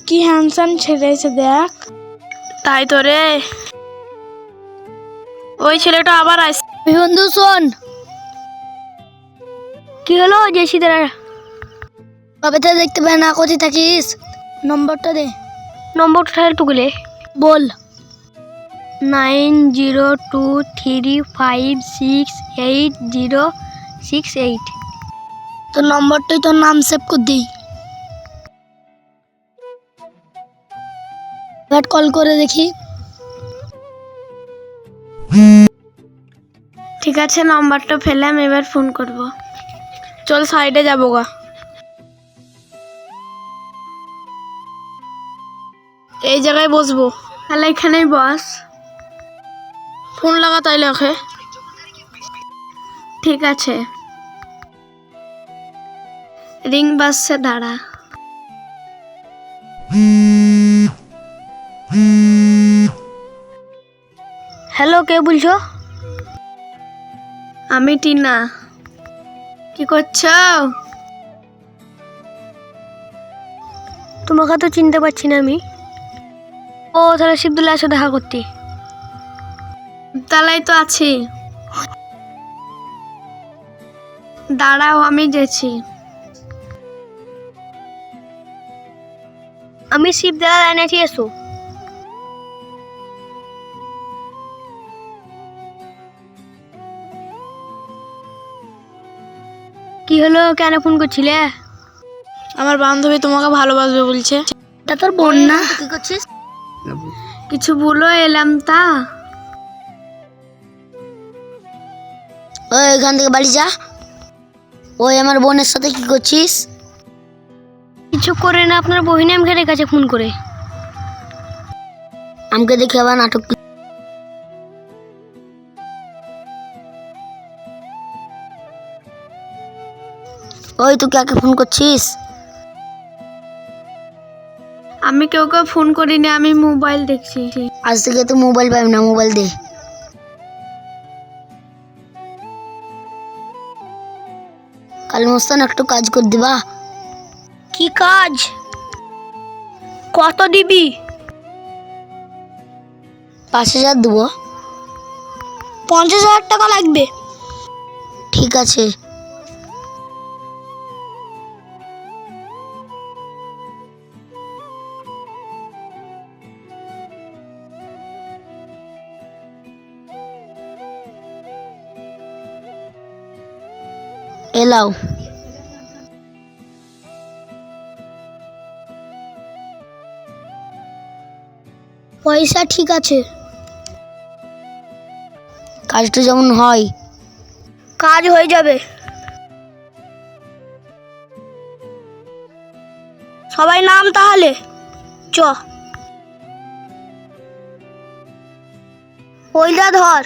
কি হ্যান্ডসাম ছেলে এসে দেখ। তাই তো রে, ওই ছেলেটা আবার আস। বন্ধু শোন, কি হলো জেসিদের কবে থেকে দেখতে পাই না, কোথায় থাকিস? নম্বরটা দে। নম্বরটা টুকলে বল। 9023568068। তোর নম্বরটাই তোর নাম সেভ করে দিই। এবার কল করে দেখি। ঠিক আছে, নাম্বারটা ফেলাম, এবার ফোন করব। চল সাইডে যাবো গা। এই জায়গায় বসবো। তাহলে এখানেই বস, ফোন লাগা তাইলে ওকে। ঠিক আছে, রিং বাজছে, দাঁড়া। হ্যালো, কে বলছো? আমি টিনা। কি করছো? তোমাকে তো চিনতে পারছি না আমি। ও তাহলে শিবদুল্লাহ এসে দেখা করতে। তালাই তো আছি, দাঁড়াও আমি গেছি। আমি শিবদুল্লাহ লাইনে আছি, এসো। কি হলো, কেন ফোন করছিলে? আমার বান্ধবী তোমাকে ভালোবাসবে বলছে। তা তোর বোন না? কি করছিস? কিছু বলো, এলাম তা। ওই এখান থেকে বাড়ি যা। ওই আমার বোনের সাথে কি করছিস? কিছু করে না, আপনার বহিনী আমাকে রেখেছে ফোন করে। আমাকে দেখে আবার নাটক। ওই তুই কাকে ফোন করছিস? আমি কেউ ফোন করিনি, আমি মোবাইল দেখছি। আজ থেকে তো মোবাইল পাবি না, মোবাইল দে। কাল মস্তান একটু কাজ করে দিবা। কি কাজ? কত দিবি? 5,000 দেবো। 50,000 টাকা লাগবে। ঠিক আছে। এলাও। পয়সা ঠিক আছে। কাজটা যেমন হয়। কাজ হয়ে যাবে। সবাই নাম তাহলে চ। ওইটা ধর।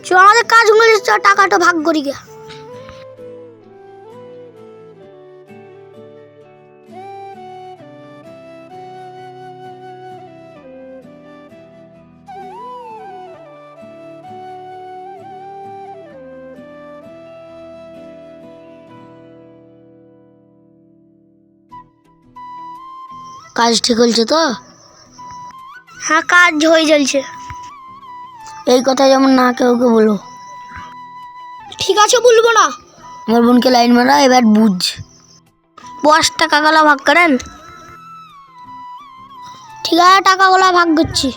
চ, আমাদের কাজ মিলে টাকাটা ভাগ করি গা। কাজ ঠিক হয়েছে তো? হ্যাঁ, কাজ হয়ে চলছে। এই কথা যেমন না কেউকে বলো। ঠিক আছে, বলবো না। আমার বোনকে লাইন মারা, এবার বুঝ। 10 টাকা গুলা ভাগ করেন। ঠিক আছে, টাকাগুলা ভাগ করছি।